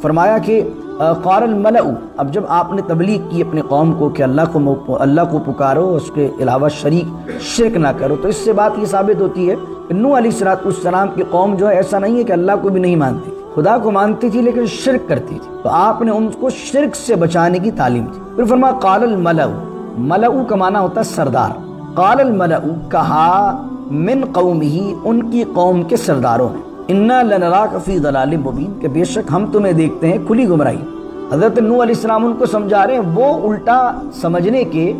فرمایا کہ قال الملأ، اب جب آپ نے تبلیغ کی اپنے قوم کو کہ اللہ کو پکارو، اس کے علاوہ شرک نہ کرو، تو اس سے بات یہ ثابت ہوتی ہے کہ نوح علیہ السلام کی قوم جو ہے ایسا نہیں ہے کہ اللہ کو بھی نہیں مانتی، خدا کو مانتی تھی لیکن شرک کرتی تھی، تو آپ نے ان کو شرک سے بچانے کی تعلیم دی۔ پھر فرمایا قال الملأ، ملأ کا معنی ہوتا ہے سردار، قال الملأ کہا من قومہ، ان کی قوم کے سرداروں نے، انا لنراک فی ضلال مبین، کہ بے شک ہم تمہیں دیکھتے ہیں کھلی گمراہی۔ حضرت نوح علیہ السلام ان کو سمجھا رہے ہیں، وہ الٹا سمجھنے کے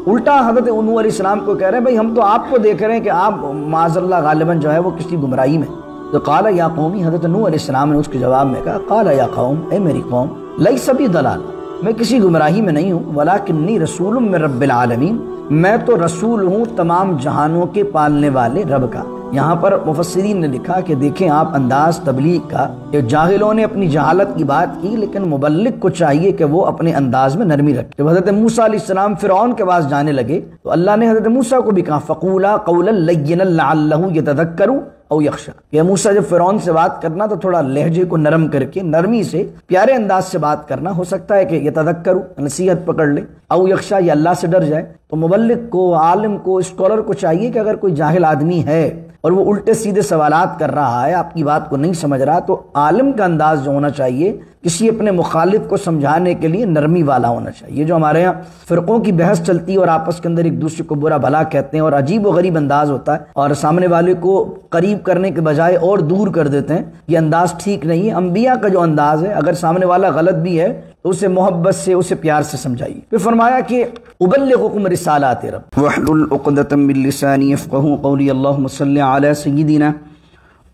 الٹا حضرت نوح علیہ السلام کو کہہ رہے ہیں بھائی ہم تو آپ کو دیکھ رہے ہیں کہ آپ معاذ اللہ غالباً جو ہے وہ کسی گمراہی میں۔ تو قال یا قومی، حضرت نوح علیہ السلام نے اس کے جواب میں کہا قال یا قوم، اے میری قوم، لیس بی ضلال، میں کسی گمراہی میں نہیں ہوں، ولکنی رسول من رب العالمین، میں تو رسول ہوں تمام جہانوں کے پالنے والے رب کا۔ یہاں پر مفسرین نے لکھا کہ دیکھیں آپ انداز تبلیغ کا، کہ جاہلوں نے اپنی جہالت کی بات کی لیکن مبلغ کو چاہیے کہ وہ اپنے انداز میں نرمی رکھے۔ جب حضرت موسیٰ علیہ السلام فرعون کے پاس جانے لگے تو اللہ نے حضرت موسیٰ کو بھی کہا فقولا قولا لینا لعلہ یتذکر او یخشی، کہ موسیٰ جب فرعون سے بات کرنا تو تھوڑا لہجے کو نرم کر کے نرمی سے پیارے انداز سے بات کرنا، ہو سکتا ہے کہ یتذکر نصیحت پکڑ لے، او یخشی یا اللہ سے ڈر جائے۔ تو مبلغ کو، عالم کو، اسکالر کو چاہیے کہ اگر کوئی جاہل آدمی ہے اور وہ الٹے سیدھے سوالات کر رہا ہے، آپ کی بات کو نہیں سمجھ رہا، تو عالم کا انداز جو ہونا چاہیے کسی اپنے مخالف کو سمجھانے کے لیے نرمی والا ہونا چاہیے۔ جو ہمارے ہاں فرقوں کی بحث چلتی ہے اور آپس کے اندر ایک دوسرے کو برا بھلا کہتے ہیں اور عجیب و غریب انداز ہوتا ہے اور سامنے والے کو قریب کرنے کے بجائے اور دور کر دیتے ہیں، یہ انداز ٹھیک نہیں ہے۔ انبیاء کا جو انداز ہے، اگر سامنے والا غلط بھی ہے تو اسے محبت سے، اسے پیار سے سمجھائیے۔ پھر فرمایا کہ ابلغکم رسالات رب واحلل عقدۃ من لسانی یفقهوا قولی، اللهم صل علی سیدنا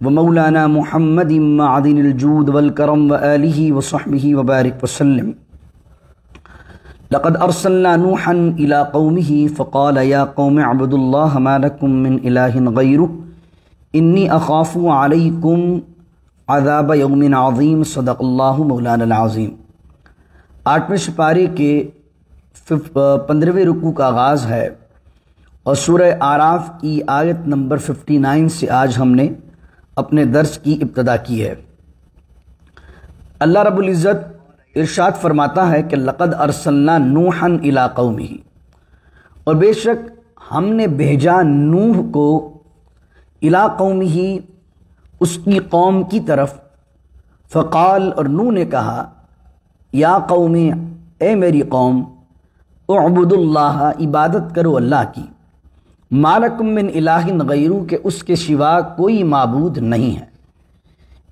ومولانا محمد معدن الجود والکرم وآلہ وصحبہ وبارک وسلم۔ لقد ارسلنا نوحا الى قومه فقال یا قوم اعبدوا اللہ ما لکم من الہ غیرہ انی اخاف علیکم عذاب یوم عظیم، صدق اللہ مولانا العظیم۔ 8ویں سپارے کے 15ویں رکوع کا آغاز ہے اور سورہ اعراف کی آیت نمبر 59 سے آج ہم نے اپنے درس کی ابتدا کی ہے۔ اللہ رب العزت ارشاد فرماتا ہے کہ لقد ارسلنا نوحا الی قومہ، اور بے شک ہم نے بھیجا نوح کو الی قومہ، اس کی قوم کی طرف، فقال، اور نوح نے کہا، یا قوم، اے میری قوم، اعبدوا اللہ، عبادت کرو اللہ کی، ما لکم من الہ غیرہ، کہ اس کے سوا کوئی معبود نہیں ہے،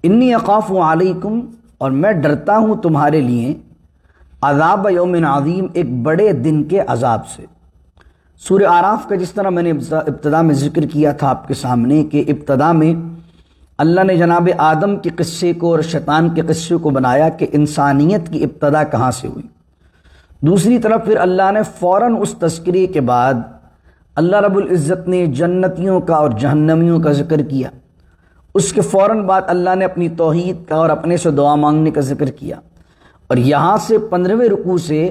انی اخاف علیکم، اور میں ڈرتا ہوں تمہارے لیے، عذاب یوم عظیم، ایک بڑے دن کے عذاب سے۔ سورہ اعراف کا جس طرح میں نے ابتدا میں ذکر کیا تھا آپ کے سامنے کہ ابتدا میں اللہ نے جناب آدم کے قصے کو اور شیطان کے قصے کو بنایا کہ انسانیت کی ابتدا کہاں سے ہوئی۔ دوسری طرف پھر اللہ نے فوراً اس تذکرے کے بعد اللہ رب العزت نے جنتیوں کا اور جہنمیوں کا ذکر کیا، اس کے فوراً بعد اللہ نے اپنی توحید کا اور اپنے سے دعا مانگنے کا ذکر کیا، اور یہاں سے 15ویں رکوع سے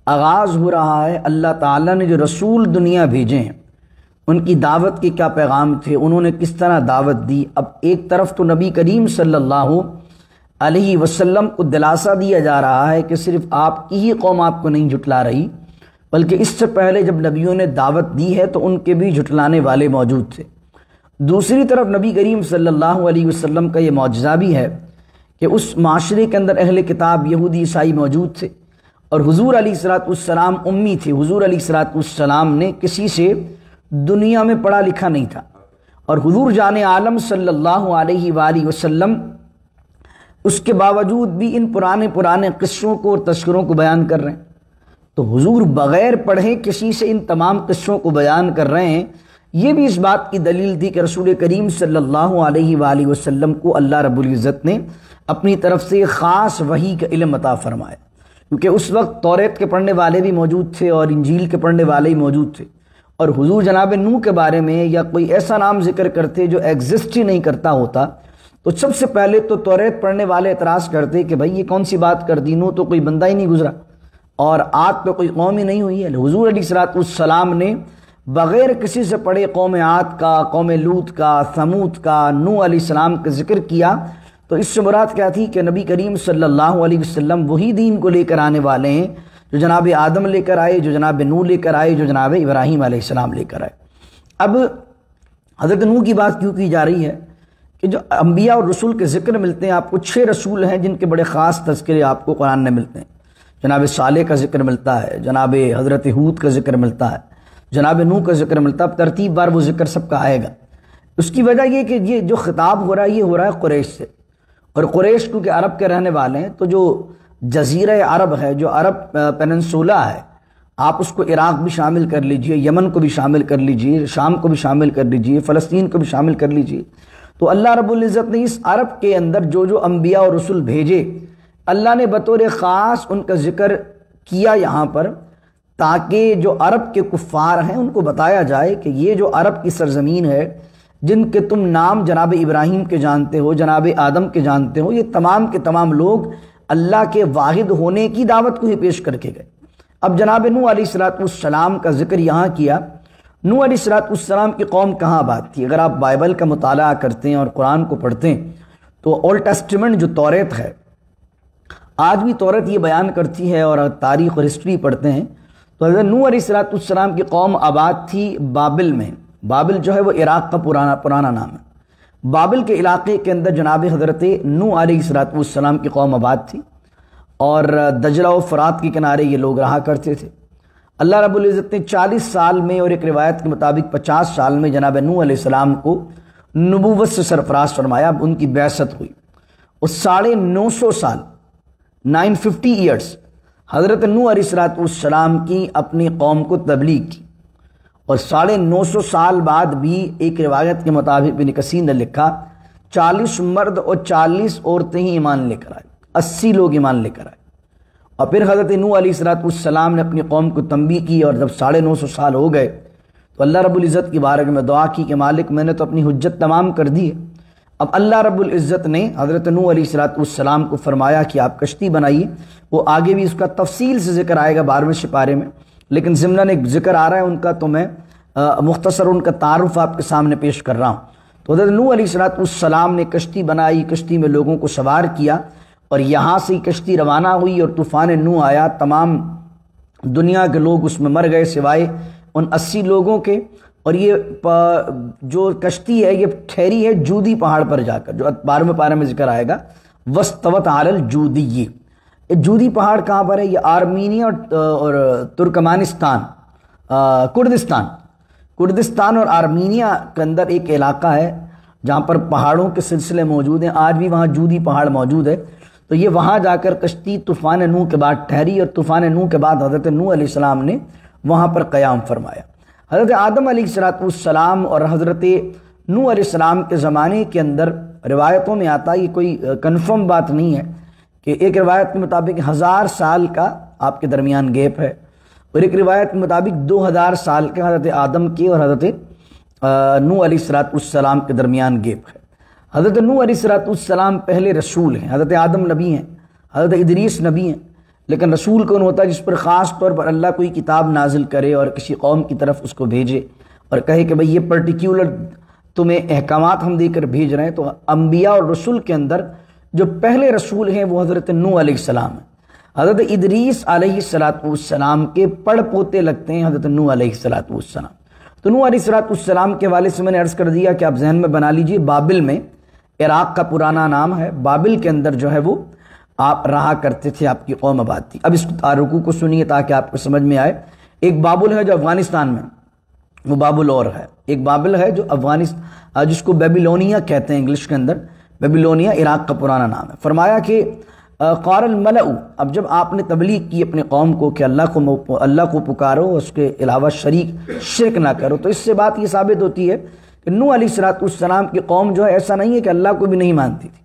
آغاز ہو رہا ہے اللہ تعالیٰ نے جو رسول دنیا بھیجے ہیں ان کی دعوت کے کیا پیغام تھے، انہوں نے کس طرح دعوت دی۔ اب ایک طرف تو نبی کریم صلی اللہ علیہ وسلم کو دلاسا دیا جا رہا ہے کہ صرف آپ کی ہی قوم آپ کو نہیں جھٹلا رہی، بلکہ اس سے پہلے جب نبیوں نے دعوت دی ہے تو ان کے بھی جھٹلانے والے موجود تھے۔ دوسری طرف نبی کریم صلی اللہ علیہ وسلم کا یہ معجزہ بھی ہے کہ اس معاشرے کے اندر اہل کتاب یہودی عیسائی موجود تھے اور حضور علیہ السلام امی تھے، حضور علیہ السلام نے کسی سے دنیا میں پڑھا لکھا نہیں تھا، اور حضور جان عالم صلی اللہ علیہ وآلہ وسلم اس کے باوجود بھی ان پرانے قصوں کو اور تذکروں کو بیان کر رہے ہیں۔ تو حضور بغیر پڑھے کسی سے ان تمام قصوں کو بیان کر رہے ہیں، یہ بھی اس بات کی دلیل تھی کہ رسول کریم صلی اللہ علیہ وآلہ وسلم کو اللہ رب العزت نے اپنی طرف سے خاص وحی کا علم عطا فرمایا، کیونکہ اس وقت توریت کے پڑھنے والے بھی موجود تھے اور انجیل کے پڑھنے والے ہی موجود تھے، اور حضور جناب نوح کے بارے میں یا کوئی ایسا نام ذکر کرتے جو ایگزسٹ ہی نہیں کرتا ہوتا تو سب سے پہلے تو توریت پڑھنے والے اعتراض کرتے کہ بھائی یہ کون سی بات کر دی، نوح تو کوئی بندہ ہی نہیں گزرا اور عاد تو کوئی قوم ہی نہیں ہوئی ہے۔ حضور علیہ السلام نے بغیر کسی سے پڑھے قوم عاد کا، قوم لوط کا، ثمود کا، نوح علیہ السلام کا ذکر کیا، تو اس سے مراد کیا تھی کہ نبی کریم صلی اللہ علیہ وسلم وہی دین کو لے کر آنے والے ہیں جو جناب آدم لے کر آئے، جو جناب نوح لے کر آئے، جو جناب ابراہیم علیہ السلام لے کر آئے۔ اب حضرت نوح کی بات کیوں کی جا رہی ہے کہ جو انبیاء اور رسول کے ذکر ملتے ہیں آپ کو، 6 رسول ہیں جن کے بڑے خاص تذکرے آپ کو قرآن میں ملتے ہیں۔ جناب صالح کا ذکر ملتا ہے، جناب حضرت ہود کا ذکر ملتا ہے، جناب نوح کا ذکر ملتا ہے۔ ترتیب بار وہ ذکر سب کا آئے گا۔ اس کی وجہ یہ کہ یہ جو خطاب ہو رہا ہے یہ ہو رہا ہے قریش سے، اور قریش کیونکہ عرب کے رہنے والے ہیں، تو جو جزیرہ عرب ہے، جو عرب پیننسولا ہے، آپ اس کو عراق بھی شامل کر لیجئے، یمن کو بھی شامل کر لیجئے، شام کو بھی شامل کر لیجئے، فلسطین کو بھی شامل کر لیجئے۔ تو اللہ رب العزت نے اس عرب کے اندر جو انبیاء اور رسول بھیجے، اللہ نے بطور خاص ان کا ذکر کیا یہاں پر، تاکہ جو عرب کے کفار ہیں ان کو بتایا جائے کہ یہ جو عرب کی سرزمین ہے، جن کے تم نام جناب ابراہیم کے جانتے ہو، جناب آدم کے جانتے ہو، یہ تمام کے تمام لوگ اللہ کے واحد ہونے کی دعوت کو ہی پیش کر کے گئے۔ اب جناب نوح علیہ السلام کا ذکر یہاں کیا۔ نوح علیہ السلام کی قوم کہاں آباد تھی؟ اگر آپ بائبل کا مطالعہ کرتے ہیں اور قرآن کو پڑھتے ہیں تو اولڈ ٹیسٹمنٹ جو توریت ہے، آج بھی توریت یہ بیان کرتی ہے، اور تاریخ اور ہسٹری پڑھتے ہیں تو حضرت نوح علیہ السلام کی قوم آباد تھی بابل میں۔ بابل جو ہے وہ عراق کا پرانا نام ہے۔ بابل کے علاقے کے اندر جناب حضرت نوح علیہ السلام کی قوم آباد تھی، اور دجلہ و فرات کے کنارے یہ لوگ رہا کرتے تھے۔ اللہ رب العزت نے 40 سال میں، اور ایک روایت کے مطابق 50 سال میں جناب نوح علیہ السلام کو نبوت سے سرفراز فرمایا۔ اب ان کی بعثت ہوئی، اور 950 سال 950 ایئرس حضرت نوح علیہ السلام کی اپنی قوم کو تبلیغ کی، اور 950 سال بعد بھی ایک روایت کے مطابق ابن کثیر نے لکھا 40 مرد اور 40 عورتیں ہی ایمان لے کر آئے، 80 لوگ ایمان لے کر آئے۔ اور پھر حضرت نوح علیہ السلام نے اپنی قوم کو تنبیہ کی، اور جب 950 سال ہو گئے تو اللہ رب العزت کی بارگاہ میں دعا کی کہ مالک میں نے تو اپنی حجت تمام کر دی ہے۔ اب اللہ رب العزت نے حضرت نوح علیہ السلام کو فرمایا کہ آپ کشتی بنائیے۔ وہ آگے بھی اس کا تفصیل سے ذکر آئے گا 12ویں سپارے میں، لیکن ضمناً ایک ذکر آ رہا ہے ان کا، تو میں مختصر ان کا تعارف آپ کے سامنے پیش کر رہا ہوں۔ تو حضرت نوح علیہ السلام نے کشتی بنائی، کشتی میں لوگوں کو سوار کیا، اور یہاں سے کشتی روانہ ہوئی، اور طوفان نوح آیا۔ تمام دنیا کے لوگ اس میں مر گئے سوائے ان 80 لوگوں کے۔ اور یہ جو کشتی ہے یہ ٹھہری ہے جودی پہاڑ پر جا کر، جو 12ویں پارے میں ذکر آئے گا، وَاسْتَوَتْ عَلَى الْجُودِيِّ۔ یہ جودی پہاڑ کہاں پر ہے؟ یہ آرمینیا اور ترکمانستان، کردستان اور آرمینیا کے اندر ایک علاقہ ہے جہاں پر پہاڑوں کے سلسلے موجود ہیں۔ آج بھی وہاں جودی پہاڑ موجود ہے۔ تو یہ وہاں جا کر کشتی طوفان نوح کے بعد ٹھہری، اور طوفان نوح کے بعد حضرت نوح علیہ السلام نے وہاں پر قیام فرمایا۔ حضرت آدم علیہ السلام اور حضرت نوح علیہ السلام کے زمانے کے اندر روایتوں میں آتا، یہ کوئی کنفرم بات نہیں ہے، کہ ایک روایت کے مطابق 1000 سال کا آپ کے درمیان گیپ ہے، اور ایک روایت کے مطابق 2000 سال کے حضرت آدم کے اور حضرت نوح علیہ السلام کے درمیان گیپ ہے۔ حضرت نوح علیہ السلام پہلے رسول ہیں، حضرت آدم نبی ہیں، حضرت ادریس نبی ہیں، لیکن رسول کون ہوتا ہے؟ جس پر خاص طور پر اللہ کوئی کتاب نازل کرے اور کسی قوم کی طرف اس کو بھیجے، اور کہے کہ بھئی یہ پرٹیکولر تمہیں احکامات ہم دے کر بھیج رہے ہیں۔ تو انبیاء اور رسول کے اندر جو پہلے رسول ہیں وہ حضرت نوح علیہ السلام ہیں۔ حضرت ادریس علیہ السلام کے پڑ پوتے لگتے ہیں حضرت نوح علیہ السلام۔ تو نوح علیہ السلام کے حوالے سے میں نے عرض کر دیا کہ آپ ذہن میں بنا لیجئے، بابل میں، عراق کا پرانا نام ہے، بابل کے اندر جو ہے وہ آپ رہا کرتے تھے، آپ کی قوم آباد تھی۔ اب اس رکوع کو سنیے تاکہ آپ کو سمجھ میں آئے۔ ایک بابل ہے جو افغانستان میں، وہ بابل اور ہے۔ ایک بابل ہے جو افغانستان، جس کو بیبیلونیا کہتے ہیں انگلش کے اندر، بیبیلونیا عراق کا پرانا نام ہے۔ فرمایا کہ قال الملأ، اب جب آپ نے تبلیغ کی اپنے قوم کو کہ اللہ کو پکارو، اس کے علاوہ شرک نہ کرو، تو اس سے بات یہ ثابت ہوتی ہے کہ نوح علیہ السلام کی قوم جو ہے ایسا نہیں ہے کہ اللہ کو بھی نہیں مانتی تھی،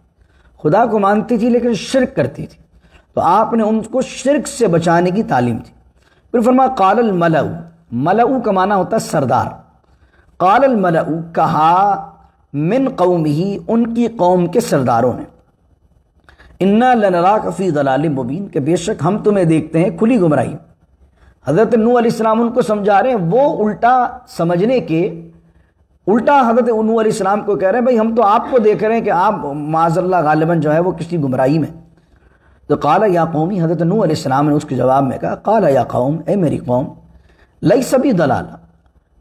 خدا کو مانتی تھی لیکن شرک کرتی تھی، تو آپ نے ان کو شرک سے بچانے کی تعلیم دی۔ پھر فرمایا قال الملأ، ملأ کا معنی ہوتا ہے سردار۔ قال الملأ، کہا من قومہ، ان کی قوم کے سرداروں نے، انا لنراک فی ضلال مبین، کہ بے شک ہم تمہیں دیکھتے ہیں کھلی گمراہی۔ حضرت نوح علیہ السلام ان کو سمجھا رہے ہیں، وہ الٹا سمجھنے کے الٹا حضرت نوح علیہ السلام کو کہہ رہے ہیں بھائی ہم تو آپ کو دیکھ رہے ہیں کہ آپ معاذ اللہ غالباً جو ہے وہ کسی گمراہی میں. تو قال یا قومی، حضرت نوح علیہ السلام نے اس کے جواب میں کہا قال یا قوم، اے میری قوم، لیس بی ضلالہ،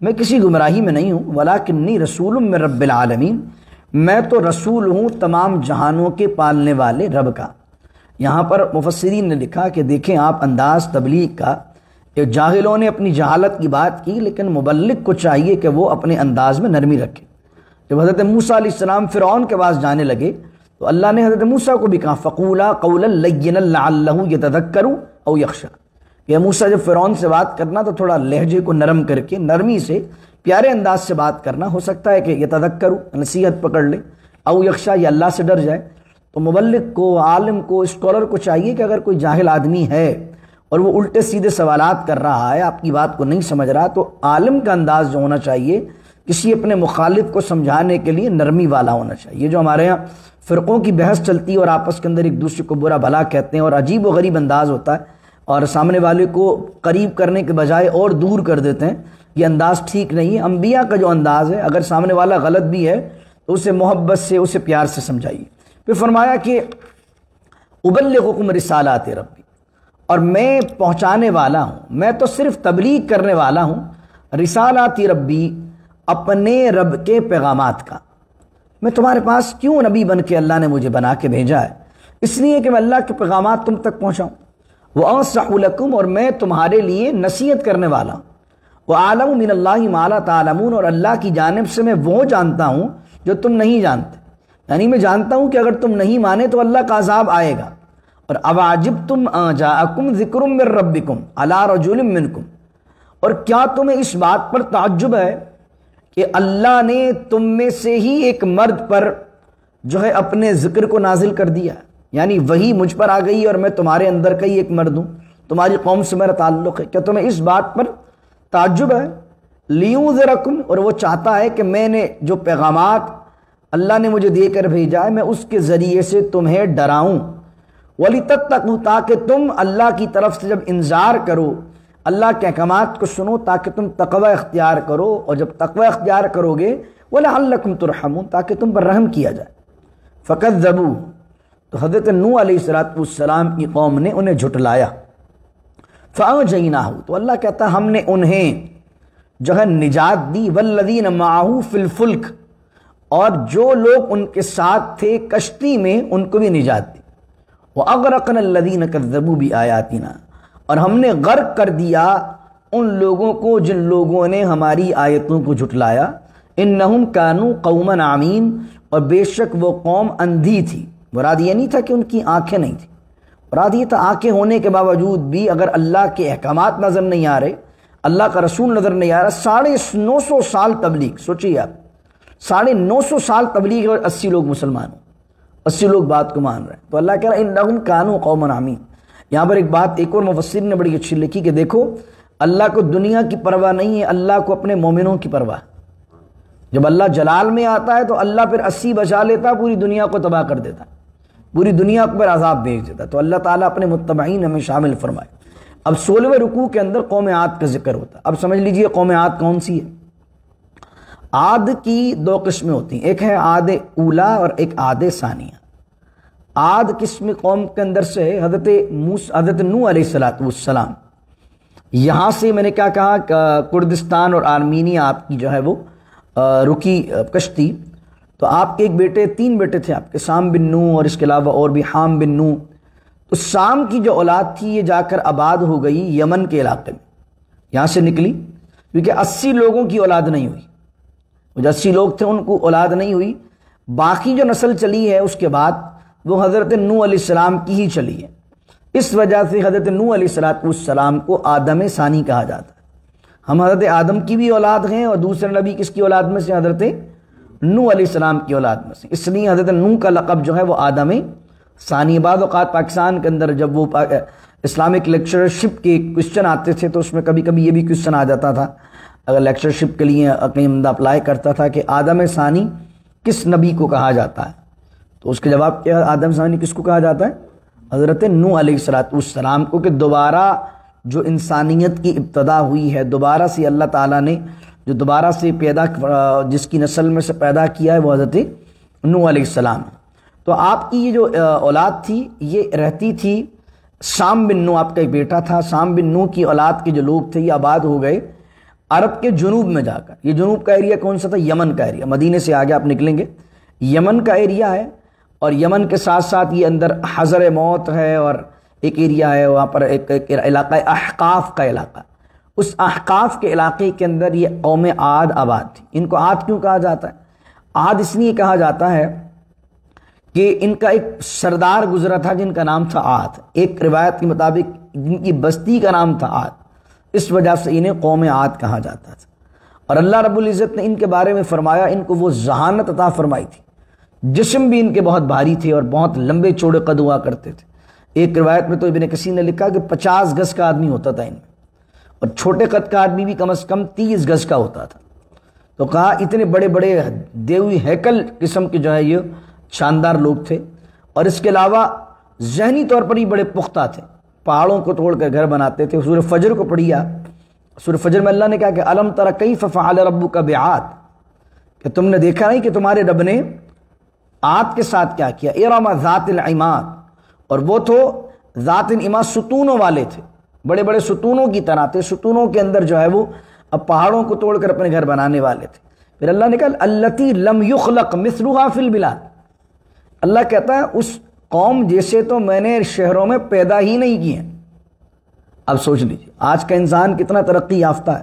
میں کسی گمراہی میں نہیں ہوں، ولکنی رسول من رب العالمین، میں تو رسول ہوں تمام جہانوں کے پالنے والے رب کا. یہاں پر مفسرین نے لکھا کہ دیکھیں آپ انداز تبلیغ کا، جاہلوں نے اپنی جہالت کی بات کی، لیکن مبلغ کو چاہیے کہ وہ اپنے انداز میں نرمی رکھے. جب حضرت موسیٰ علیہ السلام فرعون کے پاس جانے لگے تو اللہ نے حضرت موسیٰ کو بھی کہا فقولا قولا لینا لعلہ یتذکر او یخشی، کہ موسیٰ جب فرعون سے بات کرنا تو تھوڑا لہجے کو نرم کر کے نرمی سے پیارے انداز سے بات کرنا، ہو سکتا ہے کہ یتذکر نصیحت پکڑ لے، او یخشی یا اللہ سے ڈر جائے. تو مبلغ کو، عالم کو، اسکالر کو چاہیے کہ اگر کوئی جاہل آدمی ہے اور وہ الٹے سیدھے سوالات کر رہا ہے، آپ کی بات کو نہیں سمجھ رہا، تو عالم کا انداز جو ہونا چاہیے کسی اپنے مخالف کو سمجھانے کے لیے نرمی والا ہونا چاہیے. جو ہمارے ہاں فرقوں کی بحث چلتی ہے اور آپس کے اندر ایک دوسرے کو برا بھلا کہتے ہیں اور عجیب و غریب انداز ہوتا ہے اور سامنے والے کو قریب کرنے کے بجائے اور دور کر دیتے ہیں، یہ انداز ٹھیک نہیں ہے. انبیاء کا جو انداز ہے، اگر سامنے والا غلط بھی ہے تو اسے محبت سے، اسے پیار سے سمجھائیے. پھر فرمایا کہ ابلغکم رسالات ربی، اور میں پہنچانے والا ہوں، میں تو صرف تبلیغ کرنے والا ہوں، رسالات ربی، اپنے رب کے پیغامات کا. میں تمہارے پاس کیوں نبی بن کے اللہ نے مجھے بنا کے بھیجا ہے؟ اس لیے کہ میں اللہ کے پیغامات تم تک پہنچاؤں. وَأَنصَحُ لَكُمْ، اور میں تمہارے لیے نصیحت کرنے والا ہوں. وَأَعْلَمُ مِنَ اللَّهِ مَا لَا تَعْلَمُونَ، اور اللہ کی جانب سے میں وہ جانتا ہوں جو تم نہیں جانتے. یعنی میں جانتا ہوں کہ اگر تم نہیں مانے تو اللہ کا عذاب آئے گا. اور اَوَعَجِبْتُمْ أَن جَاءَكُمْ ذِكْرٌ مِّن رَّبِّكُمْ عَلَىٰ رَجُلٍ مِّنكُمْ، اور کیا تمہیں اس بات پر تعجب ہے کہ اللہ نے تم میں سے ہی ایک مرد پر جو ہے اپنے ذکر کو نازل کر دیا؟ یعنی وہی مجھ پر آ گئی اور میں تمہارے اندر کا ہی ایک مرد ہوں، تمہاری قوم سے میرا تعلق ہے. کیا تمہیں اس بات پر تعجب ہے؟ لِيُنذِرَكُمْ، اور وہ چاہتا ہے کہ میں نے جو پیغامات اللہ نے مجھے دے کر بھیجا ہے میں اس کے ذریعے سے تمہیں ڈراؤں. وَلِتَتَّقُوا، تاکہ تم اللہ کی طرف سے جب انذار کرو، اللہ کے احکامات کو سنو، تاکہ تم تقوی اختیار کرو، اور جب تقوی اختیار کرو گے وَلَعَلَّكُمْ تُرْحَمُونَ، تاکہ تم پر رحم کیا جائے. فَكَذَّبُوا، تو حضرت نوح علیہ السلام کی قوم نے انہیں جھٹلایا. فَأَنجَيْنَاهُ، تو اللہ کہتا ہم نے انہیں جو ہے نجات دی. وَالَّذِينَ مَعَهُ فِي الْفُلْكِ، اور جو لوگ ان کے ساتھ تھے کشتی میں ان کو بھی نجات دی. وَأَغْرَقْنَا الَّذِينَ كَذَّبُوا بِآيَاتِنَا، اور ہم نے غرق کر دیا ان لوگوں کو جن لوگوں نے ہماری آیتوں کو جھٹلایا. انہم کانوا قوما عمین، اور بے شک وہ قوم اندھی تھی. مراد یہ نہیں تھا کہ ان کی آنکھیں نہیں تھیں، مراد یہ تھا آنکھیں ہونے کے باوجود بھی اگر اللہ کے احکامات نظر نہیں آ رہے، اللہ کا رسول نظر نہیں آ رہا. 950 سال تبلیغ، سوچیے آپ 950 سال تبلیغ اور 80 لوگ مسلمان ہوں، 80 لوگ بات کو مان رہے ہیں. تو اللہ کہہ رہا ہے انہم کانوا قوما عمین. یہاں پر ایک بات ایک اور مفسر نے بڑی اچھی لکھی کہ دیکھو اللہ کو دنیا کی پرواہ نہیں ہے، اللہ کو اپنے مومنوں کی پرواہ. جب اللہ جلال میں آتا ہے تو اللہ پھر 80 بچا لیتا، پوری دنیا کو تباہ کر دیتا، پوری دنیا پر عذاب بھیج دیتا. تو اللہ تعالیٰ اپنے متبعین ہمیں شامل فرمائے. اب 16ویں رکوع کے اندر قوم عاد کا ذکر ہوتا ہے. اب سمجھ لیجئے قوم عاد کون سی ہے. عاد کی 2 قسمیں ہوتی ہیں، ایک ہے عاد اولا اور ایک عاد ثانیہ. عاد قسم قوم کے اندر سے حضرت نوح علیہ السلام. یہاں سے میں نے کیا کہا کہ کردستان اور آرمینیا آپ کی جو ہے وہ رکی کشتی. تو آپ کے 3 بیٹے تھے آپ کے، سام بن نوح اور اس کے علاوہ اور بھی حام بن نوح. تو سام کی جو اولاد تھی یہ جا کر آباد ہو گئی یمن کے علاقے میں، یہاں سے نکلی، کیونکہ 80 لوگوں کی اولاد نہیں ہوئی. وہ جو 80 لوگ تھے ان کو اولاد نہیں ہوئی. باقی جو نسل چلی ہے اس کے بعد وہ حضرت نوح علیہ السلام کی ہی چلی ہے. اس وجہ سے حضرت نوح علیہ السلام کو آدم ثانی کہا جاتا ہے. ہم حضرت آدم کی بھی اولاد ہیں اور دوسرے نبی کس کی اولاد میں سے؟ حضرت نوح علیہ السلام کی اولاد میں سے. اس لیے حضرت نوح کا لقب جو ہے وہ آدم ثانی. بعض اوقات پاکستان کے اندر جب وہ اسلامک لیکچرشپ کے کوشچن آتے تھے تو اس میں کبھی کبھی یہ بھی کوشچن آ جاتا تھا اگر لیکچرشپ کے لیے کہیں بندہ اپلائی کرتا تھا کہ آدم ثانی کس نبی کو کہا جاتا ہے، تو اس کے جواب کیا آدم ثانی کس کو کہا جاتا ہے؟ حضرت نوح علیہ السلام کو. کہ دوبارہ جو انسانیت کی ابتدا ہوئی ہے، دوبارہ سے اللہ تعالیٰ نے جو دوبارہ سے جس کی نسل میں سے پیدا کیا ہے وہ حضرت نوح علیہ السلام ہے۔ تو آپ کی یہ جو اولاد تھی یہ رہتی تھی، سام بن نوح آپ کا ایک بیٹا تھا، سام بن نوح کی اولاد کے جو لوگ تھے یہ آباد ہو گئے عرب کے جنوب میں جا کر۔ یہ جنوب کا ایریا کون سا تھا؟ یمن کا ایریا، مدینے سے آگے آپ نکلیں گے یمن کا ایریا ہے، اور یمن کے ساتھ ساتھ یہ اندر حضر موت ہے، اور ایک ایریا ہے وہاں پر ایک علاقہ احقاف کا علاقہ، اس احقاف کے علاقے کے اندر یہ قوم عاد آباد تھی۔ ان کو عاد کیوں کہا جاتا ہے؟ عاد اس لیے کہا جاتا ہے کہ ان کا ایک سردار گزرا تھا جن کا نام تھا عاد، ایک روایت کے مطابق جن کی بستی کا نام تھا عاد، اس وجہ سے انہیں قوم عاد کہا جاتا تھا۔ اور اللہ رب العزت نے ان کے بارے میں فرمایا ان کو وہ ذہانت عطا فرمائی تھی، جسم بھی ان کے بہت بھاری تھے اور بہت لمبے چوڑے قد ہوا کرتے تھے۔ ایک روایت میں تو ابن کثیر نے لکھا کہ 50 گز کا آدمی ہوتا تھا ان میں، اور چھوٹے قد کا آدمی بھی کم از کم 30 گز کا ہوتا تھا۔ تو کہا اتنے بڑے بڑے دیوی ہیکل قسم کے جو ہے یہ شاندار لوگ تھے، اور اس کے علاوہ ذہنی طور پر ہی بڑے پختہ تھے، پہاڑوں کو توڑ کر گھر بناتے تھے۔ سورہ فجر کو پڑھیا، سورہ فجر میں اللہ نے کہا کہ الم تر کیف فعل ربک بعاد، کہ تم نے دیکھا نہیں کہ تمہارے رب نے عاد کے ساتھ کیا کیا، ارم ذات العماد، اور وہ تو ذات العماد ستونوں والے تھے، بڑے بڑے ستونوں کی طرح تھے، ستونوں کے اندر جو ہے وہ اب پہاڑوں کو توڑ کر اپنے گھر بنانے والے تھے۔ پھر اللہ نے کہا التی لم یخلق مثلها فی البلاد، اللہ کہتا ہے اس قوم جیسے تو میں نے شہروں میں پیدا ہی نہیں کیے ہیں۔ اب سوچ لیجیے آج کا انسان کتنا ترقی یافتہ ہے،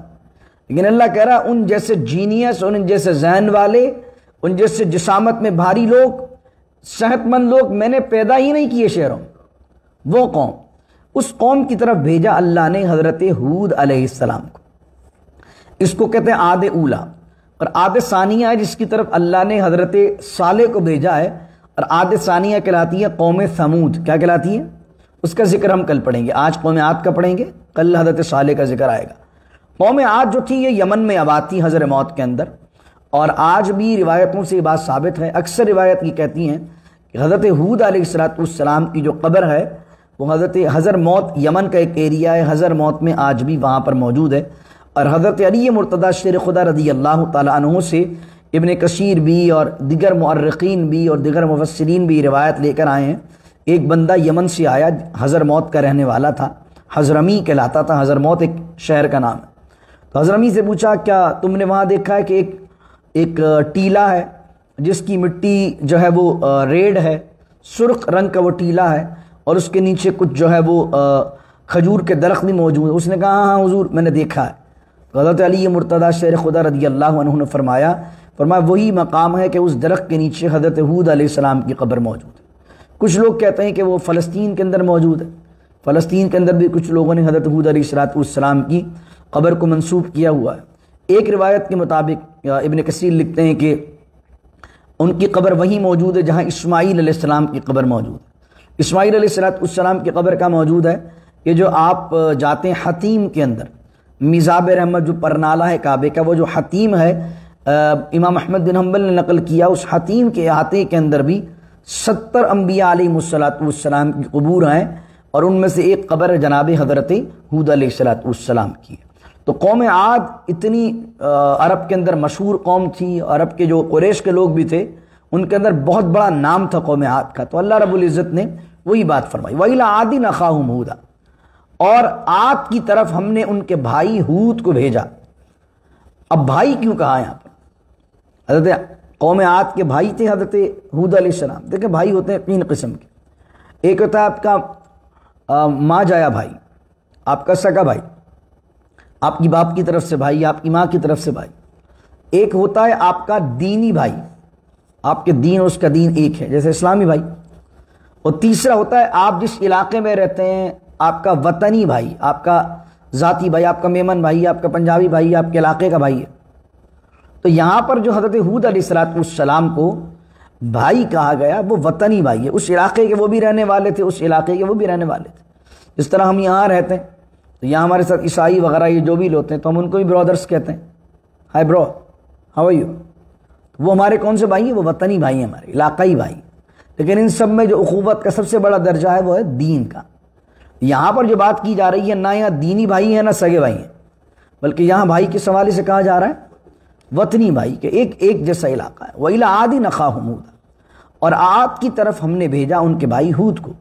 لیکن اللہ کہہ رہا ہے ان جیسے جینیس، ان جیسے ذہن والے، ان جیسے جسامت میں بھاری لوگ، صحت مند لوگ میں نے پیدا ہی نہیں کیے شہروں میں۔ وہ قوم، اس قوم کی طرف بھیجا اللہ نے حضرت ہود علیہ السلام کو، اس کو کہتے ہیں عاد اولا، اور عاد ثانیہ ہے جس کی طرف اللہ نے حضرت صالح کو بھیجا ہے، اور عاد ثانیہ کہلاتی ہے قوم ثمود۔ کیا کہلاتی ہے؟ اس کا ذکر ہم کل پڑھیں گے، آج قوم عاد کا پڑھیں گے، کل حضرت صالح کا ذکر آئے گا۔ قوم عاد جو تھی یہ یمن میں آباد تھی حضر موت کے اندر، اور آج بھی روایتوں سے یہ بات ثابت ہے، اکثر روایت یہ کہتی ہیں کہ حضرت ہود علیہ السلام کی جو قبر ہے وہ حضرت حضر موت، یمن کا ایک ایریا ہے حضر موت میں، آج بھی وہاں پر موجود ہے۔ اور حضرت علی مرتضیٰ شیر خدا رضی اللہ تعالیٰ عنہ سے ابن کثیر بھی اور دیگر مؤرخین بھی اور دیگر مفسرین بھی روایت لے کر آئے ہیں۔ ایک بندہ یمن سے آیا، حضر موت کا رہنے والا تھا، حضرمی کہلاتا تھا، حضر موت ایک شہر کا نام ہے۔ تو حضرمی سے پوچھا کیا تم نے وہاں دیکھا ہے کہ ایک ٹیلا ہے جس کی مٹی جو ہے وہ ریڈ ہے، سرخ رنگ کا وہ ٹیلا ہے، اور اس کے نیچے کچھ جو ہے وہ کھجور کے درخت بھی موجود ہے؟ اس نے کہا ہاں حضور میں نے دیکھا ہے۔ تو حضرت علی مرتضیٰ شیر خدا رضی اللہ عنہ نے فرمایا وہی مقام ہے کہ اس درخت کے نیچے حضرت ہود علیہ السلام کی قبر موجود ہے۔ کچھ لوگ کہتے ہیں کہ وہ فلسطین کے اندر موجود ہے، فلسطین کے اندر بھی کچھ لوگوں نے حضرت ہود علیہ السلام کی قبر کو منسوب کیا ہوا ہے۔ ایک روایت کے مطابق ابن کثیر لکھتے ہیں کہ ان کی قبر وہیں موجود ہے جہاں اسماعیل علیہ السلام کی قبر موجود ہے۔ اسماعیل علیہ السلام کی قبر کا موجود ہے کہ جو آپ جاتے ہیں حتیم کے اندر، میزاب رحمت جو پرنالہ ہے کعبے کا، وہ جو حتیم ہے امام احمد بن حنبل نے نقل کیا، اس حتیم کے احاطے کے اندر بھی 70 انبیاء علیہ السلام کی قبور ہیں، اور ان میں سے ایک قبر جناب حضرت ہود علیہ السلام کی ہے۔ تو قوم عاد اتنی عرب کے اندر مشہور قوم تھی، عرب کے جو قریش کے لوگ بھی تھے ان کے اندر بہت بڑا نام تھا قوم عاد کا۔ تو اللہ رب العزت نے وہی بات فرمائی وَإِلَىٰ عَادٍ أَخَاهُمْ هُودًا، اور عاد کی طرف ہم نے ان کے بھائی ہود کو بھیجا۔ اب بھائی کیوں کہا یہاں پر؟ حضرت قوم عاد کے بھائی تھے حضرت ہود علیہ السلام۔ دیکھیں بھائی ہوتے ہیں 3 قسم کے، ایک ہوتا ہے آپ کا ماں جایا بھائی، آپ کا سگا بھائی، آپ کی باپ کی طرف سے بھائی، آپ کی ماں کی طرف سے بھائی۔ ایک ہوتا ہے آپ کا دینی بھائی، آپ کے دین اس کا دین ایک ہے جیسے اسلامی بھائی۔ اور تیسرا ہوتا ہے آپ جس علاقے میں رہتے ہیں آپ کا وطنی بھائی، آپ کا ذاتی بھائی، آپ کا میمن بھائی، آپ کا پنجابی بھائی، آپ کے علاقے کا بھائی ہے۔ تو یہاں پر جو حضرت ہود علیہ السلام کو بھائی کہا گیا وہ وطنی بھائی ہے، اس علاقے کے وہ بھی رہنے والے تھے، اس علاقے کے وہ بھی رہنے والے تھے۔ جس طرح ہم یہاں رہتے ہیں تو یہاں ہمارے ساتھ عیسائی وغیرہ یہ جو بھی ہوتے ہیں تو ہم ان کو بھی برادرز کہتے ہیں، ہائی برو ہاؤ آر یو۔ وہ ہمارے کون سے بھائی ہیں؟ وہ وطنی بھائی ہیں، ہمارے علاقائی بھائی۔ لیکن ان سب میں جو اخوت کا سب سے بڑا درجہ ہے وہ ہے دین کا۔ یہاں پر جو بات کی جا رہی ہے نہ یہاں دینی بھائی ہیں نہ سگے بھائی ہیں، بلکہ یہاں بھائی کس حوالے سے کہا جا رہا ہے؟ وطنی بھائی کہ ایک جیسا علاقہ ہے۔ وَإِلَىٰ عَادٍ أَخَاهُمْ هُودًا، اور عاد کی طرف ہم نے بھیجا ان کے بھائی ہود کو۔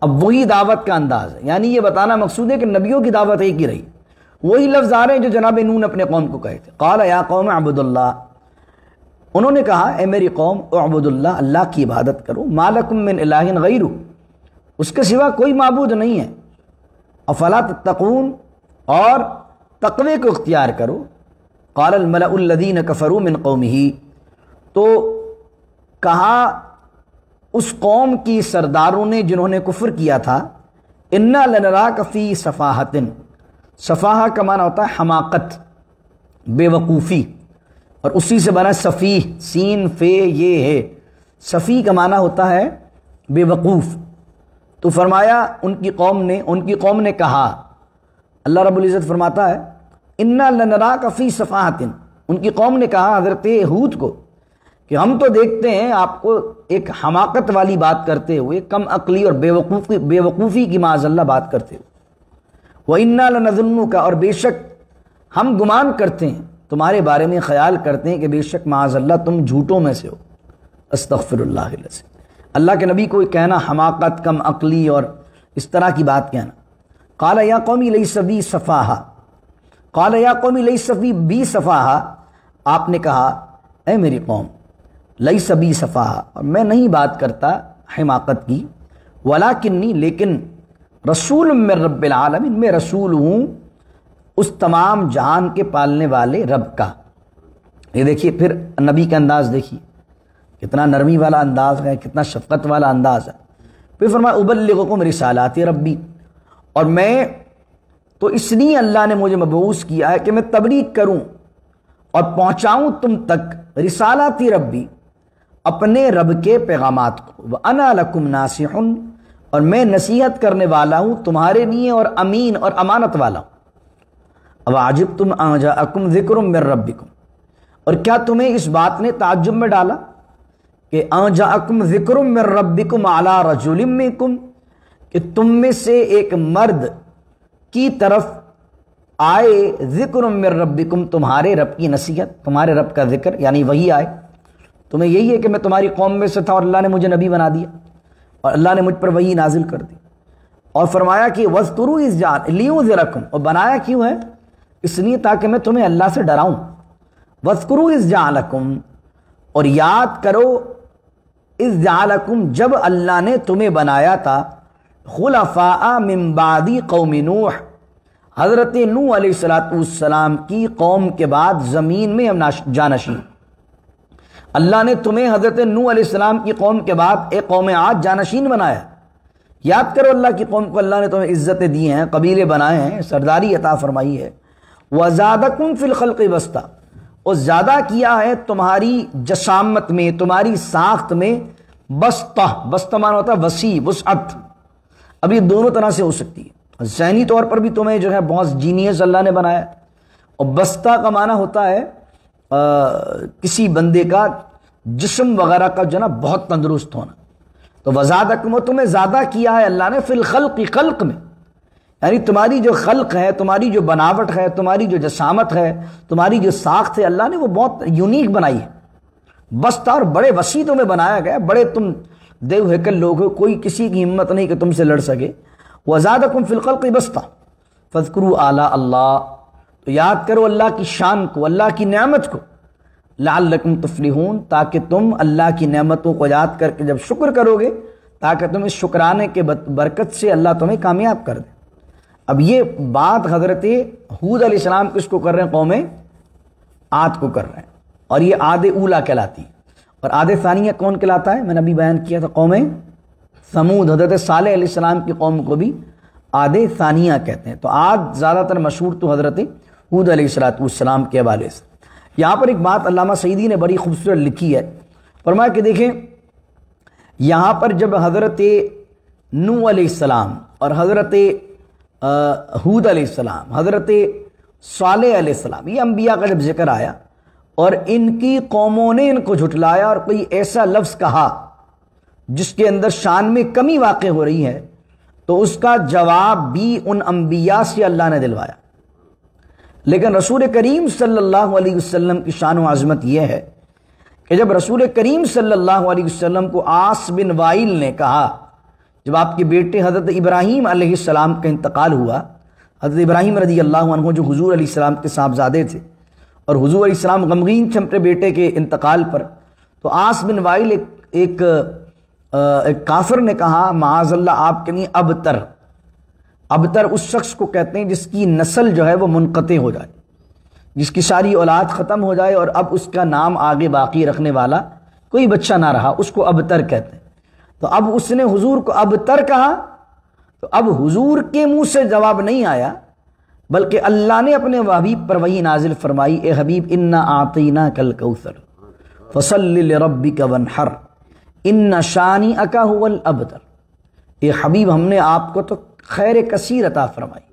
اب وہی دعوت کا انداز ہے، یعنی یہ بتانا مقصود ہے کہ نبیوں کی دعوت ایک ہی رہی، وہی لفظ آ رہے ہیں جو جناب نون اپنے قوم کو کہے تھے۔ قال یا قوم اعبدوا اللہ، انہوں نے کہا اے میری قوم اعبدوا اللہ، اللہ کی عبادت کرو، ما لکم من الہ غیرہ، اس کے سوا کوئی معبود نہیں ہے، افلا تتقون، اور تقوی کو اختیار کرو۔ قال الملأ الذین کفروا من قومہ، تو کہا اس قوم کی سرداروں نے جنہوں نے کفر کیا تھا، انا لنراک فی سفاہۃ، سفاہہ کا معنی ہوتا ہے حماقت، بے وقوفی، اور اسی سے بنا سفیہ، سین فے یہ ہے، سفیہ کا معنی ہوتا ہے بے وقوف۔ تو فرمایا ان کی قوم نے کہا، اللہ رب العزت فرماتا ہے انا لنراک فی سفاہۃ، ان کی قوم نے کہا حضرت ہود کو کہ ہم تو دیکھتے ہیں آپ کو ایک حماقت والی بات کرتے ہوئے، کم عقلی اور بے وقوفی کی معاذ اللہ بات کرتے ہوئے۔ وَإِنَّا لَنَظُنُّكَ، اور بے شک ہم گمان کرتے ہیں، تمہارے بارے میں خیال کرتے ہیں کہ بے شک معاذ اللہ تم جھوٹوں میں سے ہو۔ استغفر اللہ العظیم، اللہ کے نبی کو کہنا حماقت، کم عقلی اور اس طرح کی بات کہنا۔ قال یا قومی لیس بی سفاہہ، قال یا قومی لیس بی سفاہہ، آپ نے کہا اے میری قوم لیس بی سفاہہ، اور میں نہیں بات کرتا حماقت کی، ولکنی، لیکن رسول من رب العالمین، میں رسول ہوں اس تمام جہان کے پالنے والے رب کا۔ یہ دیکھیے پھر نبی کا انداز دیکھیے، کتنا نرمی والا انداز ہے، کتنا شفقت والا انداز ہے۔ پھر فرمایا ابلغکم رسالات ربی، اور میں تو اس لیے اللہ نے مجھے مبعوث کیا ہے کہ میں تبلیغ کروں اور پہنچاؤں تم تک رسالات ربی، اپنے رب کے پیغامات کو، وَأَنَا لَكُمْ نَاصِحٌ، اور میں نصیحت کرنے والا ہوں تمہارے لیے، اور امین اور امانت والا ہوں۔ وَعَجِبْتُمْ أَن جَاءَكُمْ ذِكْرٌ مِّن رَّبِّكُمْ، اور کیا تمہیں اس بات نے تعجب میں ڈالا کہ أَن جَاءَكُمْ ذِكْرٌ مِّن رَّبِّكُمْ عَلَىٰ رَجُلٍ مِّنكُمْ، کہ تم میں سے ایک مرد کی طرف آئے، ذکر من ربکم، تمہارے رب کی نصیحت، تمہارے رب کا ذکر، یعنی وہی آئے۔ تمہیں یہی ہے کہ میں تمہاری قوم میں سے تھا اور اللہ نے مجھے نبی بنا دیا اور اللہ نے مجھ پر وحی نازل کر دی۔ اور فرمایا کہ وَاذْكُرُوا إِذْ جَعَلَ لِيُنذِرَكُمْ، اور بنایا کیوں ہے؟ اس لیے تاکہ میں تمہیں اللہ سے ڈراؤں۔ وَاذْكُرُوا إِذْ جَعَلَكُمْ، اور یاد کرو إِذْ جَعَلَكُمْ، جب اللہ نے تمہیں بنایا تھا، خلفاء من بعد قوم نوح، حضرت نوح علیہ السلام کی قوم کے بعد زمین میں جانشین۔ اللہ نے تمہیں حضرت نوح علیہ السلام کی قوم کے بعد ایک قوم عاد جانشین بنایا۔ یاد کرو اللہ کی قوم کو، اللہ نے تمہیں عزتیں دی ہیں، قبیلے بنائے ہیں، سرداری عطا فرمائی ہے۔ وَزَادَكُمْ فِي الْخَلْقِ بَسْطًا، اور زیادہ کیا ہے تمہاری جسامت میں، تمہاری ساخت میں، بسطہ معنی ہوتا ہے وسیع، وسعت۔ اب یہ دونوں طرح سے ہو سکتی ہے، ذہنی طور پر بھی تمہیں جو ہے بہت جینیس اللہ نے بنایا، اور بستہ کا معنی ہوتا ہے کسی بندے کا جسم وغیرہ کا جو نا بہت تندرست ہونا۔ تو وزادکم، تمہیں زیادہ کیا ہے اللہ نے فی الخلق، خلق میں، یعنی تمہاری جو خلق ہے، تمہاری جو بناوٹ ہے، تمہاری جو جسامت ہے، تمہاری جو ساخت ہے، اللہ نے وہ بہت یونیک بنائی ہے، بستہ، اور بڑے وسیع تمہیں بنایا گیا، بڑے تم دیو ہیکل لوگ ہو، کوئی کسی کی ہمت نہیں کہ تم سے لڑ سکے۔ وَزَادَكُمْ فِي الْخَلْقِ بَسْطًا فَاذْكُرُوا آلاء اللہ، تو یاد کرو اللہ کی شان کو، اللہ کی نعمت کو، لَعَلَّكُمْ تُفْلِحُونَ، تاکہ تم اللہ کی نعمتوں کو یاد کر کے جب شکر کرو گے، تاکہ تم اس شکرانے کے برکت سے اللہ تمہیں کامیاب کر دے۔ اب یہ بات حضرت ہود علیہ السلام کس کو کر رہے ہیں؟ قوم عاد کو کر رہے ہیں، اور یہ عاد اولا کہلاتی ہے۔ اور عاد ثانیہ کون کہلاتا ہے؟ میں نے ابھی بیان کیا تھا، قوم ثمود، حضرت صالح علیہ السلام کی قوم کو بھی عاد ثانیہ کہتے ہیں۔ تو عاد زیادہ تر مشہور تو حضرت ہود علیہ السلام کے حوالے سے۔ یہاں پر ایک بات علامہ سعیدی نے بڑی خوبصورت لکھی ہے، فرمایا کہ دیکھیں یہاں پر جب حضرت نوح علیہ السلام اور حضرت ہود علیہ السلام، حضرت صالح علیہ السلام، یہ انبیاء کا جب ذکر آیا اور ان کی قوموں نے ان کو جھٹلایا اور کوئی ایسا لفظ کہا جس کے اندر شان میں کمی واقع ہو رہی ہے، تو اس کا جواب بھی ان انبیاء سے اللہ نے دلوایا۔ لیکن رسول کریم صلی اللہ علیہ وسلم کی شان و عظمت یہ ہے کہ جب رسول کریم صلی اللہ علیہ وسلم کو عاص بن وائل نے کہا، جب آپ کے بیٹے حضرت ابراہیم علیہ السلام کا انتقال ہوا، حضرت ابراہیم رضی اللہ عنہ جو حضور علیہ السلام کے صاحبزادے تھے، اور حضور علیہ السلام غمگین تھے اپنے بیٹے کے انتقال پر، تو عاص بن وائل ایک کافر نے کہا معاذ اللہ آپ کے لیے ابتر اس شخص کو کہتے ہیں جس کی نسل جو ہے وہ منقطع ہو جائے، جس کی ساری اولاد ختم ہو جائے اور اب اس کا نام آگے باقی رکھنے والا کوئی بچہ نہ رہا، اس کو ابتر کہتے ہیں۔ تو اب اس نے حضور کو ابتر کہا، تو اب حضور کے منہ سے جواب نہیں آیا، بلکہ اللہ نے اپنے حبیب پر وحی نازل فرمائی، اے حبیب انا اعطیناک الکوثر فصل لربک وانحر ان شانئک هو الابتر۔ اے حبیب ہم نے آپ کو تو خیر کثیر عطا فرمائی،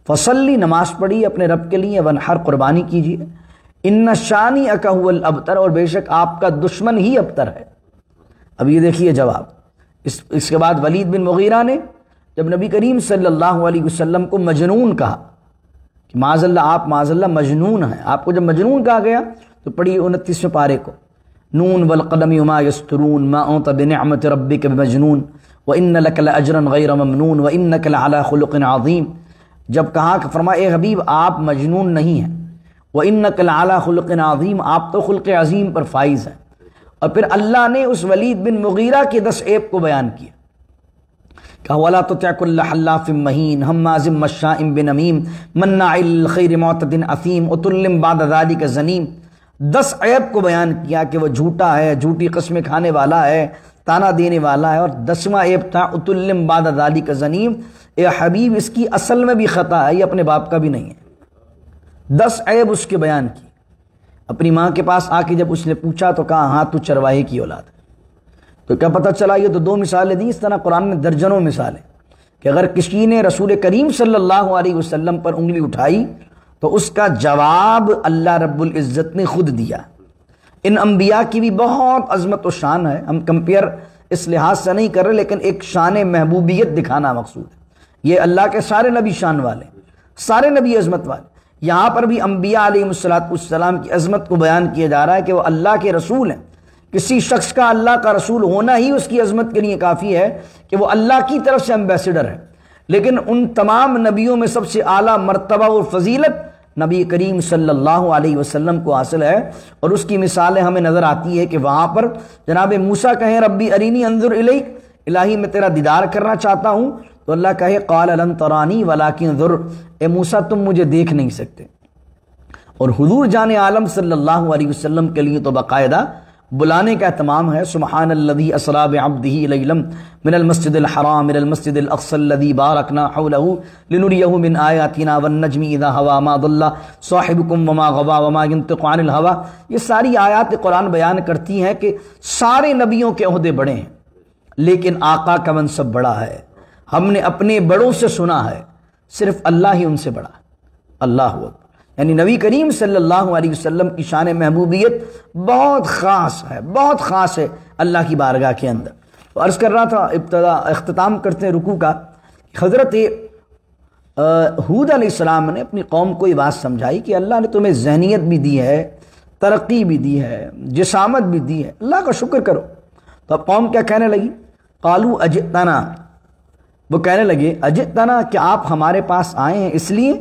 فصلی نماز پڑھی اپنے رب کے لیے، وانحر قربانی کیجیے، ان شانئک هو الابتر اور بے شک آپ کا دشمن ہی ابتر ہے۔ اب یہ دیکھیے جواب۔ اس کے بعد ولید بن مغیرہ نے جب نبی کریم صلی اللہ علیہ وسلم کو مجنون کہا کہ معاذ اللہ آپ معاذ اللہ مجنون ہیں، آپ کو جب مجنون کہا گیا تو پڑھیے 29ویں پارے کو، نون والقلم وما یسطرون ما انت بنعمت ربک بمجنون وان لک لاجرا غیر ممنون وانک لعلی خلق عظیم۔ جب کہا کہ فرمایا اے حبیب آپ مجنون نہیں ہیں، وانک لعلی خلق عظیم آپ تو خلق عظیم پر فائز ہیں۔ اور پھر اللہ نے اس ولید بن مغیرہ کے 10 عیب کو بیان کیا کہ وَلَا تُطِعْ كُلَّ حَلَّافٍ مَّهِينٍ هَمَّازٍ مَّشَّاءٍ بِنَمِيمٍ مَّنَّاعٍ لِّلْخَيْرِ مُعْتَدٍ أَثِيمٍ عُتُلٍّ بَعْدَ ذَلِكَ زَنِيمٍ۔ 10 عیب کو بیان کیا کہ وہ جھوٹا ہے، جھوٹی قسمیں کھانے والا ہے، تانا دینے والا ہے، اور 10واں عیب تھا عُتُلٍّ بَعْدَ ذَلِكَ زَنِيمٍ، اے حبیب اس کی اصل میں بھی خطا ہے، یہ اپنے باپ کا بھی نہیں ہے۔ 10 عیب اس کے بیان کی۔ اپنی ماں کے پاس آ کے جب اس نے پوچھا تو کہا ہاں تو چرواہے کی اولاد ہے۔ تو کیا پتہ چلا، یہ تو 2 مثالیں دیں، اس طرح قرآن میں درجنوں مثالیں کہ اگر کسی نے رسول کریم صلی اللہ علیہ وسلم پر انگلی اٹھائی تو اس کا جواب اللہ رب العزت نے خود دیا۔ ان انبیاء کی بھی بہت عظمت و شان ہے، ہم کمپیئر اس لحاظ سے نہیں کر رہے، لیکن ایک شان محبوبیت دکھانا مقصود ہے۔ یہ اللہ کے سارے نبی شان والے، سارے نبی عظمت والے۔ یہاں پر بھی انبیاء علیہ السلام کی عظمت کو بیان کیا جا رہا ہے کہ وہ اللہ کے رسول ہیں۔ کسی شخص کا اللہ کا رسول ہونا ہی اس کی عظمت کے لیے کافی ہے کہ وہ اللہ کی طرف سے ایمبیسڈر ہے، لیکن ان تمام نبیوں میں سب سے اعلیٰ مرتبہ اور فضیلت نبی کریم صلی اللہ علیہ وسلم کو حاصل ہے۔ اور اس کی مثالیں ہمیں نظر آتی ہے کہ وہاں پر جناب موسیٰ کہیں ربی ارینی انظر الیک، الہی میں تیرا دیدار کرنا چاہتا ہوں، تو اللہ کہے قال لن ترانی ولکن انظر، اے موسیٰ تم مجھے دیکھ نہیں سکتے۔ اور حضور جان عالم صلی اللہ علیہ وسلم کے لیے تو باقاعدہ بلانے کا اہتمام ہے، سبحان الذی اسری بعبدہ لیلا من المسجد الحرام الى المسجد الاقصى الذی بارکنا حولہ لنریہ من آیاتنا والنجم اذا ہوا ما ضل صاحبکم وما غوا وما ینطق عن الہوا۔ یہ ساری آیات قرآن بیان کرتی ہیں کہ سارے نبیوں کے عہدے بڑے ہیں، لیکن آقا کا منصب بڑا ہے۔ ہم نے اپنے بڑوں سے سنا ہے، صرف اللہ ہی ان سے بڑا ہے۔ اللہ اکبر۔ یعنی نبی کریم صلی اللہ علیہ وسلم کی شان محبوبیت بہت خاص ہے، بہت خاص ہے اللہ کی بارگاہ کے اندر۔ تو عرض کر رہا تھا، اختتام کرتے ہیں رکوع کا، حضرت ہود علیہ السلام نے اپنی قوم کو یہ بات سمجھائی کہ اللہ نے تمہیں ذہنیت بھی دی ہے، ترقی بھی دی ہے، جسامت بھی دی ہے، اللہ کا شکر کرو۔ تو اب قوم کیا کہنے لگی؟ قالوا اجئتنا، وہ کہنے لگے اجئتنا، کہ آپ ہمارے پاس آئے ہیں اس لیے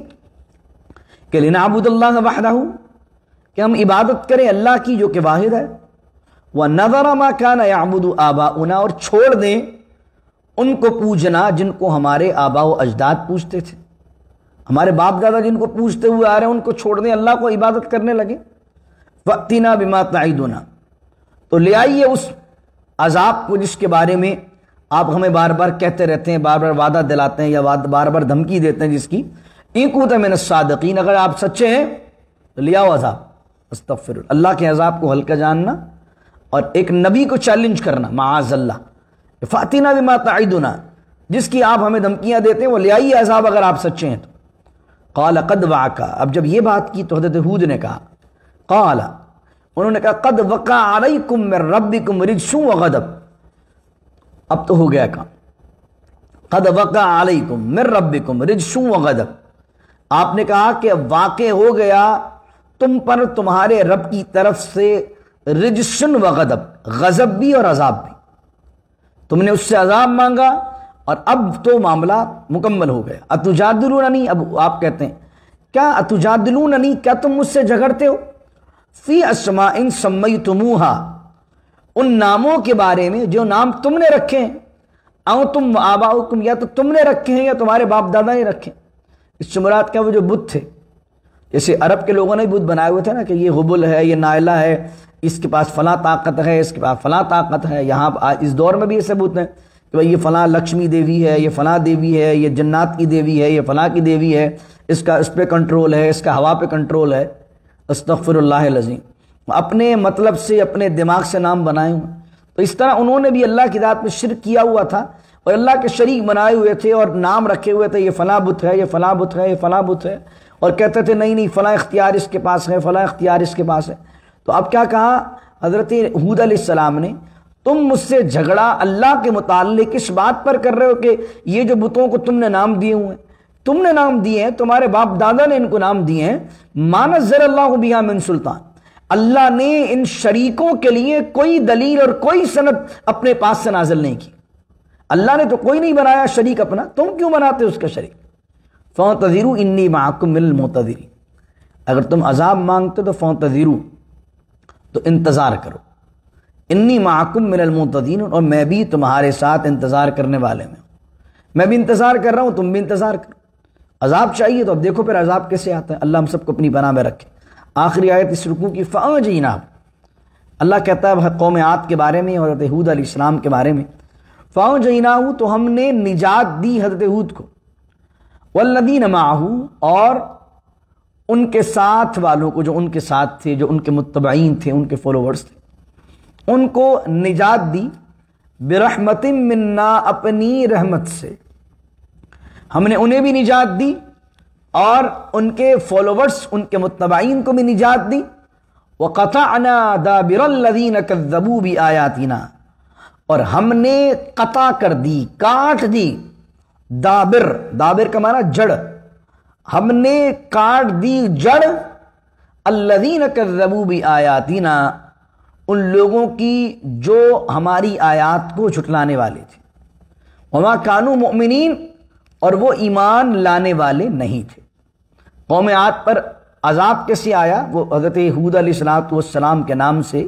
کہ لنعبد اللہ وحدہ، کہ ہم عبادت کریں اللہ کی جو کہ واحد ہے، وَنَذَرَ مَا كَانَ يَعْبُدُ آبَاؤُنَا، اور چھوڑ دیں ان کو پوجنا جن کو ہمارے آباء و اجداد پوجتے تھے، ہمارے باپ دادا جن کو پوجتے ہوئے آ رہے ہیں ان کو چھوڑ دیں، اللہ کو عبادت کرنے لگے۔ وَأْتِنَا بِمَا تَعِدُنَا، تو لے آئیے اس عذاب کو جس کے بارے میں آپ ہمیں بار بار کہتے رہتے ہیں، بار بار وعدہ دلاتے ہیں یا بار بار دھمکی دیتے ہیں، جس کی ان کنتم من الصادقین، اگر آپ سچے ہیں تو لے آؤ عذاب۔ استغفر اللہ کے عذاب کو ہلکا جاننا اور ایک نبی کو چیلنج کرنا، معاذ اللہ، فاتنا بما تعدنا، جس کی آپ ہمیں دھمکیاں دیتے ہیں وہ لے آئیے عذاب اگر آپ سچے ہیں تو۔ قال قد وعک، اب جب یہ بات کی تو حضرت ہود نے کہا، قال، انہوں نے کہا قد وقع علیکم من ربکم رجس وغضب، اب تو ہو گیا کام۔ قد وقع علیکم من ربکم رجس وغضب، آپ نے کہا کہ واقع ہو گیا تم پر تمہارے رب کی طرف سے رجسن و غضب، غضب بھی اور عذاب بھی، تم نے اس سے عذاب مانگا اور اب تو معاملہ مکمل ہو گیا۔ اتجادلوننی، اب آپ کہتے ہیں کیا اتجادلوننی، کیا تم مجھ سے جھگڑتے ہو، فی اسماء سمیتموہا، ان ناموں کے بارے میں جو نام تم نے رکھے ہیں، او تم و آباؤکم، یا تو تم نے رکھے ہیں یا تمہارے باپ دادا نے رکھے ہیں۔ اس سے مراد کیا، وہ جو بت تھے، جیسے عرب کے لوگوں نے بت بنائے ہوئے تھے نا کہ یہ حبل ہے، یہ نائلہ ہے، اس کے پاس فلاں طاقت ہے، اس کے پاس فلاں طاقت ہے۔ یہاں اس دور میں بھی ایسے بت ہیں کہ بھائی یہ فلاں لکشمی دیوی ہے، یہ فلاں دیوی ہے، یہ جنات کی دیوی ہے، یہ فلاں کی دیوی ہے، اس کا اس پہ کنٹرول ہے، اس کا ہوا پہ کنٹرول ہے۔ استغفر اللہ العظیم، اپنے مطلب سے اپنے دماغ سے نام بنائے ہوئے۔ تو اس طرح انہوں نے بھی اللہ کی ذات میں شرک کیا ہوا تھا اور اللہ کے شریک بنائے ہوئے تھے اور نام رکھے ہوئے تھے، یہ فلاں بت ہے، یہ فلاں بت ہے، یہ فلاں بت ہے، اور کہتے تھے نہیں نہیں فلاں اختیار اس کے پاس ہے، فلاں اختیار اس کے پاس ہے۔ تو اب کیا کہا حضرت ہود علیہ السلام نے، تم مجھ سے جھگڑا اللہ کے متعلق اس بات پر کر رہے ہو کہ یہ جو بتوں کو تم نے نام دیے ہوئے ہیں، تم نے نام دیے ہیں، تمہارے باپ دادا نے ان کو نام دیے ہیں، ما نزل اللہ بہا من سلطان، اللہ نے ان شریکوں کے لیے کوئی دلیل اور کوئی سند اپنے پاس سے نازل نہیں کی۔ اللہ نے تو کوئی نہیں بنایا شریک اپنا، تم کیوں بناتے اس کا شریک؟ فانتظروا انی معکم من المنتظرین، اگر تم عذاب مانگتے تو فانتظروا، تو انتظار کرو، انی معکم من المنتظرین، اور میں بھی تمہارے ساتھ انتظار کرنے والے میں ہوں، میں بھی انتظار کر رہا ہوں، تم بھی انتظار کرو۔ عذاب چاہیے تو اب دیکھو پھر عذاب کیسے آتا ہے، اللہ ہم سب کو اپنی پناہ میں رکھے۔ آخری آیت اس رکوع کی، فانجیناہ، اللہ کہتا ہے قوم عاد کے بارے میں اور حضرت ہود علیہ السلام کے بارے میں، فانجیناہ، تو ہم نے نجات دی حضرت ہود کو، والذین معہ، اور ان کے ساتھ والوں کو، جو ان کے ساتھ تھے، جو ان کے متبعین تھے، ان کے فالوورز تھے، ان کو نجات دی، برحمت منا، اپنی رحمت سے ہم نے انہیں بھی نجات دی اور ان کے فالوورز، ان کے متبعین کو بھی نجات دی۔ وقطعنا دابر الذین کذبوا بآیاتنا، اور ہم نے قطع کر دی، کاٹ دی، دابر، دابر کا معنی جڑ، ہم نے کاٹ دی جڑ، الذین کذبوا بآیاتنا، ان لوگوں کی جو ہماری آیات کو جھٹلانے والے تھے، وما کانوا مؤمنین، اور وہ ایمان لانے والے نہیں تھے۔ قوم عاد پر عذاب کیسے آیا، وہ حضرت ہود علیہ السلام کے نام سے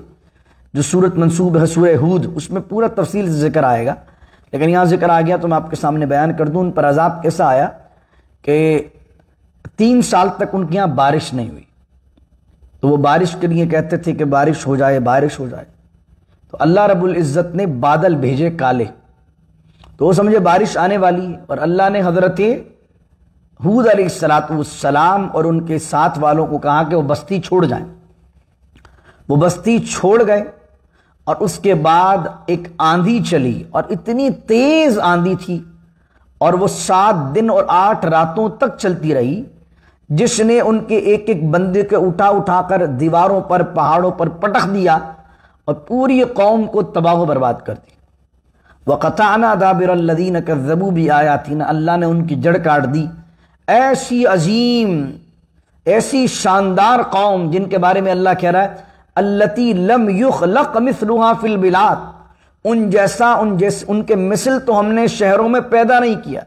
جو سورت منسوب ہے، سورہ ہود، اس میں پورا تفصیل سے ذکر آئے گا، لیکن یہاں ذکر آ گیا تو میں آپ کے سامنے بیان کر دوں۔ ان پر عذاب کیسا آیا کہ 3 سال تک ان کے یہاں بارش نہیں ہوئی، تو وہ بارش کے لیے کہتے تھے کہ بارش ہو جائے، بارش ہو جائے، تو اللہ رب العزت نے بادل بھیجے کالے، تو وہ سمجھے بارش آنے والی ہے، اور اللہ نے حضرت ہود علیہ السلام اور ان کے ساتھ والوں کو کہا کہ وہ بستی چھوڑ جائیں۔ وہ بستی چھوڑ گئے، اور اس کے بعد ایک آندھی چلی، اور اتنی تیز آندھی تھی، اور وہ 7 دن اور 8 راتوں تک چلتی رہی، جس نے ان کے ایک ایک بندے کو اٹھا کر دیواروں پر، پہاڑوں پر پٹخ دیا اور پوری قوم کو تباہ و برباد کر دی۔ وَقَطَعْنَا دَابِرَ الَّذِينَ كَذَّبُوا بِآيَاتِنَا، اللہ نے ان کی جڑ کاٹ دی۔ ایسی عظیم، ایسی شاندار قوم جن کے بارے میں اللہ کہہ رہا ہے الَّتِي لَمْ يُخْلَقْ مِثْلُهَا فِي الْبِلَادِ، ان کے مثل تو ہم نے شہروں میں پیدا نہیں کیا۔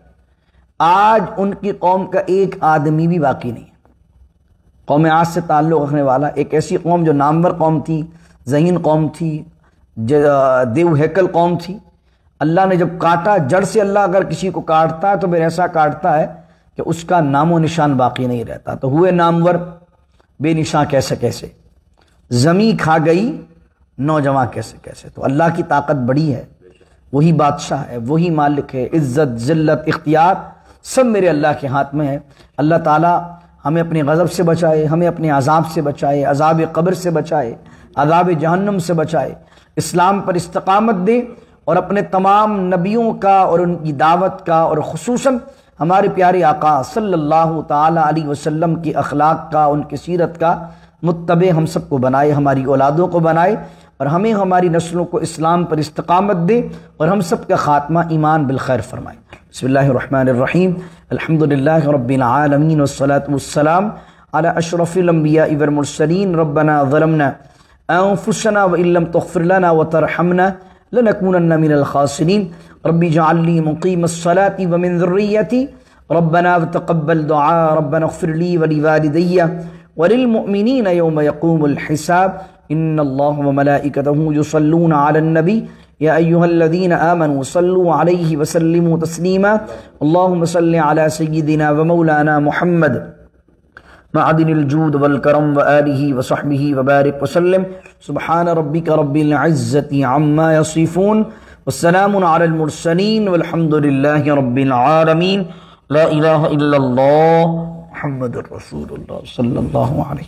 آج ان کی قوم کا ایک آدمی بھی باقی نہیں ہے۔ قوم عاد سے تعلق رکھنے والا ایک ایسی قوم جو نامور قوم تھی، ذہین قوم تھی، دیو ہیکل قوم تھی، اللہ نے جب کاٹا جڑ سے، اللہ اگر کسی کو کاٹتا ہے تو پھر ایسا کاٹتا ہے کہ اس کا نام و نشان باقی نہیں رہتا، تو ہوئے نامور بے نشاں کیسے کیسے، زمیں کھا گئی نوجواں کیسے کیسے۔ تو اللہ کی طاقت بڑی ہے، وہی بادشاہ ہے، وہی مالک ہے، عزت، ذلت، اختیار سب میرے اللہ کے ہاتھ میں ہے۔ اللہ تعالی ہمیں اپنے غضب سے بچائے، ہمیں اپنے عذاب سے بچائے، عذاب قبر سے بچائے، عذاب جہنم سے بچائے، اسلام پر استقامت دے، اور اپنے تمام نبیوں کا اور ان کی دعوت کا، اور خصوصاً ہمارے پیارے آقا صلی اللہ تعالی علیہ وسلم کی اخلاق کا، ان کی سیرت کا متبع ہم سب کو بنائے، ہماری اولادوں کو بنائے، اور ہمیں ہماری نسلوں کو اسلام پر استقامت دے اور ہم سب کا خاتمہ ایمان بالخیر فرمائے۔ بسم اللہ الرحمن الرحیم، الحمدللہ رب العالمین والصلاة والسلام علی اشرف الانبیاء والمرسلین۔ ربنا ظلمنا انفسنا وان لم تغفر لنا وترحمنا لنكونن من الخاسرین۔ رب اجعل لي مقیم الصلاة ومن ذریتی ربنا وتقبل دعاء ربنا اغفر لي ولوالدي وللمؤمنين يوم يقوم الحساب۔ ان اللہ وملائکتہ یصلون علی النبی یا ایہا الذین آمنوا صلوا علیہ وسلموا تسلیما۔ اللہم صل علی سیدنا ومولانا محمد معدن الجود والکرم وآلہ وصحبہ وبارک وسلم۔ سبحان ربک رب العزة عما یصفون والسلام علی المرسلین والحمد للہ رب العالمین۔ لا الہ الا اللہ محمد الرسول اللہ صلی اللہ علیہ